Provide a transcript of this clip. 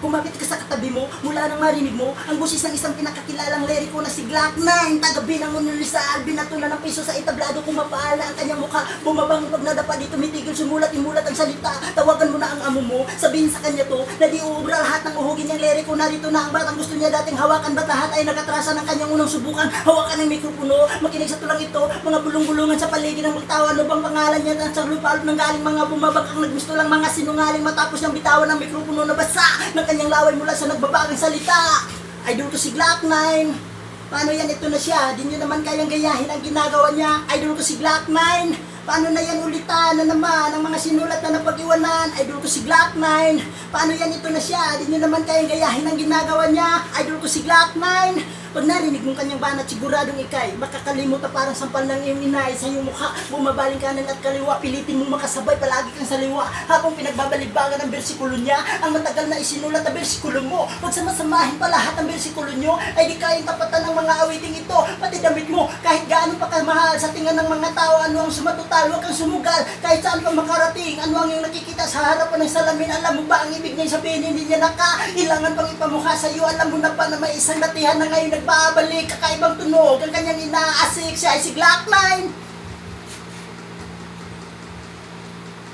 Kumapit ka sa katabi mo, mula nang marinig mo ang busis ng isang pinakakilalang liriko na si Glock 9. Taga-Binangon ng Rizal, binatulan ng piso sa entablado, kumapaala ang kanyang mukha. Bumabang pag nadapa di tumitigil, sumulat, imulat ang salita. Tawagan mo na ang amo mo, sabihin sa kanya to na di uubra lahat ng uhugin niyang liriko. Narito na ang batang gusto niya dating hawakan, ba't lahat ay nagatrasa ng kanyang unang subukan. Hawakan ng mikropono, makinig sa tulang ito, mga bulong-bulungan sa paligid ng magtawa. Ano bang pangalan niya at sa lupalop ng galing mga bumabagkang naggusto lang mga sinungaling. Matapos niyang bitawan ng mikropono na basa ng kanyang laway mula sa nagbabagang salita. Idol ko si Glock 9. Paano yan? Ito na siya. Di nyo naman kayang gayahin ang ginagawa niya. Idol ko si Glock 9. Paano na yan ulitan na naman ang mga sinulat na napag-iwanan? Idol ko si Glock 9. Paano yan? Ito na siya. Di nyo naman kayang gayahin ang ginagawa niya. Idol ko si Glock 9. Pag narinig mong kanyang banat, siguradong ikay makakalimot na parang sampal ng iyong inay sa iyong mukha. Bumabaling kanan at kaliwa, pilitin mong makasabay, palagi kang saliwa. Habang pinagbabaligbagan ang bersikulo niya, ang matagal na isinulat na bersikulo mo. Huwag samasamahin pa lahat ng bersikulo nyo, ay di kayang tapatan ng mga awiting ito. Pati damit mo, kahit gaano pa kamahal sa tingin ng mga tao, ano ang sumatutal, huwag kang sumugal. Kahit saan pa makarating, ano ang iyong nakikita sa harapan ng salamin. Alam mo ba ang ibig niya sabihin, hindi niya nakailangan pang ipamukha sa iyo. Alam mo na pa na may isang latihan na ngayon nagbabalik, kakaibang tunog ang kanyang inaasik. Siya ay si Glock 9.